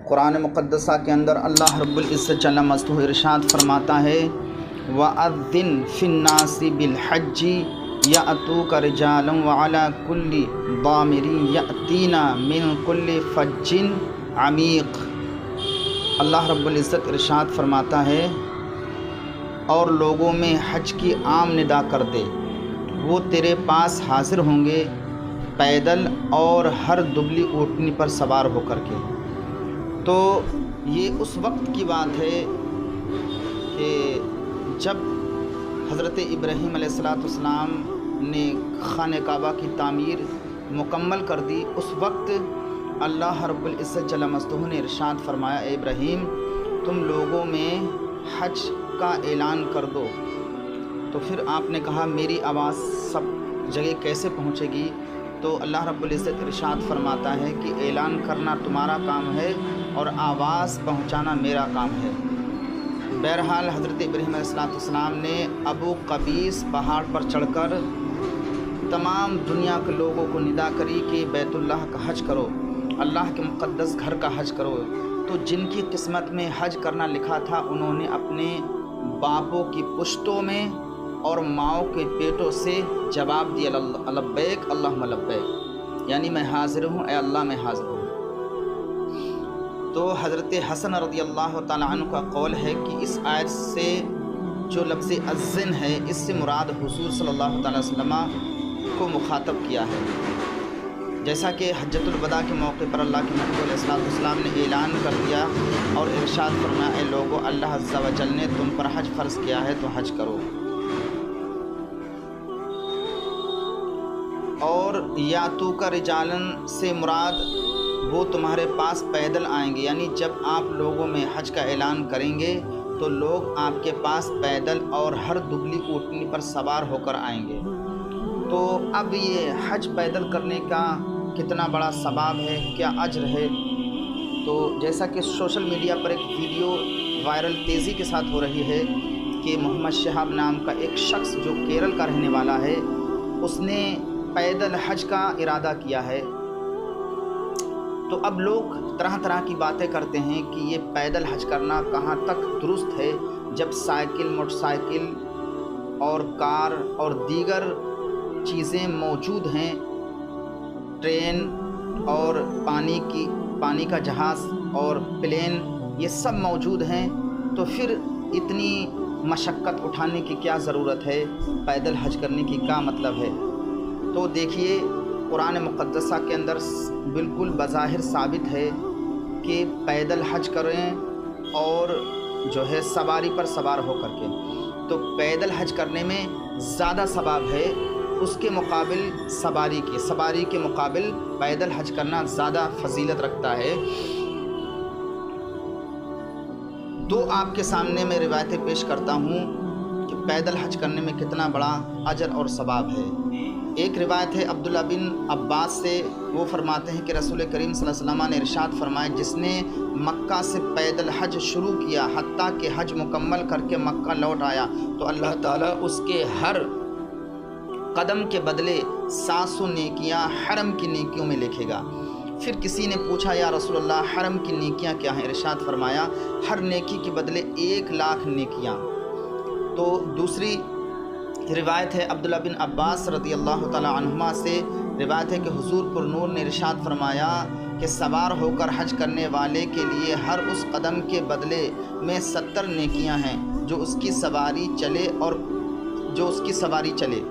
قرآن مقدسہ کے اندر اللہ رب العزت جل مجدہ ارشاد فرماتا ہے وَأَذِّن فِي النَّاسِ بِالْحَجِّ يَأْتُوكَ رِجَالًا وَعَلَى كُلِّ ضَامِرٍ يَأْتِينَ مِنْ كُلِّ فَجٍّ عَمِيقٍ۔ اللہ رب العزت ارشاد فرماتا ہے اور لوگوں میں حج کی عام ندا کر دے، وہ تیرے پاس حاضر ہوں گے پیدل اور ہر دبلی اونٹنی پر سوار ہو کر کے۔ تو یہ اس وقت کی بات ہے کہ جب حضرت ابراہیم علیہ السلام نے خانہ کعبہ کی تعمیر مکمل کر دی، اس وقت اللہ رب العزت جل مجدہ نے ارشاد فرمایا اے ابراہیم تم لوگوں میں حج کا اعلان کر دو۔ تو پھر آپ نے کہا میری آواز سب جگہ کیسے پہنچے گی؟ تو اللہ رب العزت ارشاد فرماتا ہے کہ اعلان کرنا تمہارا کام ہے اور آواز پہنچانا میرا کام ہے۔ بہرحال حضرت ابراہیم علیہ السلام نے ابو قبیس پہاڑ پر چڑھ کر تمام دنیا کے لوگوں کو ندا کری کہ بیت اللہ کا حج کرو، اللہ کے مقدس گھر کا حج کرو۔ تو جن کی قسمت میں حج کرنا لکھا تھا انہوں نے اپنے باپوں کی پشتوں میں اور ماؤں کے پیٹوں سے جواب دیا لبیک اللہم لبیک، یعنی میں حاضر ہوں اے اللہ میں حاضر ہوں۔ تو حضرت حسن رضی اللہ تعالی عنہ کا قول ہے کہ اس آیت سے جو لفظ اذن ہے اس سے مراد حضور صلی اللہ تعالی وسلم کو مخاطب کیا ہے، جیسا کہ حجۃ الوداع کے موقع پر اللہ کے نبی علیہ السلام نے اعلان کر دیا اور ارشاد فرمایا اے لوگو اللہ عز و جل نے تم پر حج فرض کیا ہے تو حج کرو۔ اور یاتوک رجالن سے مراد وہ تمہارے پاس پیدل آئیں گے، یعنی جب آپ لوگوں میں حج کا اعلان کریں گے تو لوگ آپ کے پاس پیدل اور ہر دبلی اونٹنی پر سوار ہو کر آئیں گے۔ تو اب یہ حج پیدل کرنے کا کتنا بڑا ثواب ہے، کیا اجر ہے؟ تو جیسا کہ سوشل میڈیا پر ایک ویڈیو وائرل تیزی کے ساتھ ہو رہی ہے کہ محمد شہاب نام کا ایک شخص جو کیرل کا رہنے والا ہے اس نے پیدل حج کا ارادہ کیا ہے۔ تو اب لوگ طرح طرح کی باتیں کرتے ہیں کہ یہ پیدل حج کرنا کہاں تک درست ہے جب سائیکل، موٹر سائیکل اور کار اور دیگر چیزیں موجود ہیں، ٹرین اور پانی کا جہاز اور پلین یہ سب موجود ہیں، تو پھر اتنی مشقت اٹھانے کی کیا ضرورت ہے؟ پیدل حج کرنے کی کیا مطلب ہے؟ تو دیکھیے قرآن مقدسہ کے اندر بالکل بظاہر ثابت ہے کہ پیدل حج کریں اور جو ہے سواری پر سوار ہو کر کے، تو پیدل حج کرنے میں زیادہ ثواب ہے اس کے مقابل سواری کے مقابل پیدل حج کرنا زیادہ فضیلت رکھتا ہے۔ دو آپ کے سامنے میں روایتیں پیش کرتا ہوں کہ پیدل حج کرنے میں کتنا بڑا اجر اور ثواب ہے۔ ایک روایت ہے عبداللہ بن عباس سے، وہ فرماتے ہیں کہ رسول کریم صلی اللہ علیہ وسلم نے ارشاد فرمایا جس نے مکہ سے پیدل حج شروع کیا حتیٰ کہ حج مکمل کر کے مکہ لوٹ آیا تو اللہ تعالیٰ اس کے ہر قدم کے بدلے 700 نیکیاں حرم کی نیکیوں میں لکھے گا۔ پھر کسی نے پوچھا یا رسول اللہ حرم کی نیکیاں کیا ہیں؟ ارشاد فرمایا ہر نیکی کے بدلے 1,00,000 نیکیاں۔ تو دوسری روایت ہے عبداللہ بن عباس رضی اللہ تعالی عنہما سے، روایت ہے کہ حضور پر نور نے ارشاد فرمایا کہ سوار ہو کر حج کرنے والے کے لیے ہر اس قدم کے بدلے میں 70 نیکیاں ہیں جو اس کی سواری چلے،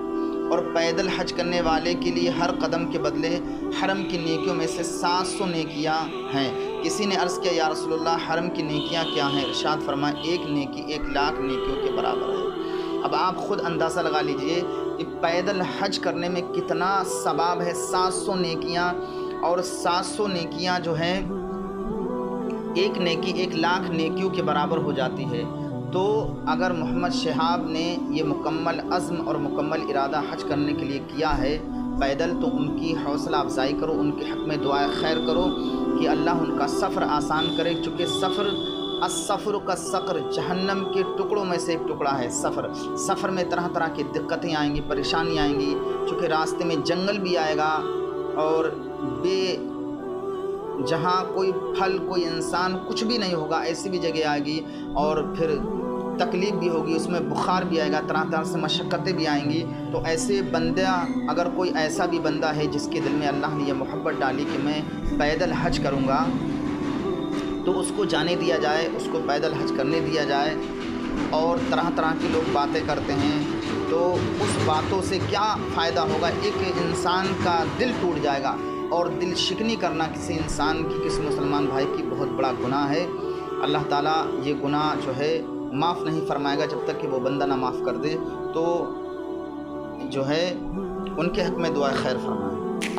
اور پیدل حج کرنے والے کے لیے ہر قدم کے بدلے حرم کی نیکیوں میں سے 700 نیکیاں ہیں۔ کسی نے عرض کیا یا رسول اللہ حرم کی نیکیاں کیا ہیں؟ ارشاد فرمایا ایک نیکی 1,00,000 نیکیوں کے برابر ہے۔ اب آپ خود اندازہ لگا لیجئے کہ پیدل حج کرنے میں کتنا ثواب ہے، 700 نیکیاں، اور 700 نیکیاں جو ہیں ایک نیکی 1,00,000 نیکیوں کے برابر ہو جاتی ہے۔ تو اگر محمد شہاب نے یہ مکمل عزم اور مکمل ارادہ حج کرنے کے لیے کیا ہے پیدل، تو ان کی حوصلہ افزائی کرو، ان کے حق میں دعائے خیر کرو کہ اللہ ان کا سفر آسان کرے، چونکہ السفر کا سقر جہنم کے ٹکڑوں میں سے ایک ٹکڑا ہے۔ سفر میں طرح طرح کی دقتیں آئیں گی، پریشانی آئیں گی، چونکہ راستے میں جنگل بھی آئے گا اور بے جہاں کوئی پھل، کوئی انسان، کچھ بھی نہیں ہوگا، ایسی بھی جگہ آئے گی، اور پھر تکلیف بھی ہوگی، اس میں بخار بھی آئے گا، طرح طرح سے مشقتیں بھی آئیں گی۔ تو ایسے بندہ، اگر کوئی ایسا بھی بندہ ہے جس کے دل میں اللہ نے یہ محبت ڈالی کہ میں پیدل حج کروں گا، تو اس کو جانے دیا جائے، اس کو پیدل حج کرنے دیا جائے۔ اور طرح طرح کی لوگ باتیں کرتے ہیں، تو اس باتوں سے کیا فائدہ ہوگا؟ ایک انسان کا دل ٹوٹ جائے گا، اور دل شکنی کرنا کسی انسان کی، کسی مسلمان بھائی کی بہت بڑا گناہ ہے۔ اللہ تعالیٰ یہ گناہ جو ہے معاف نہیں فرمائے گا جب تک کہ وہ بندہ نہ معاف کر دے۔ تو جو ہے ان کے حق میں دعا خیر فرمائے۔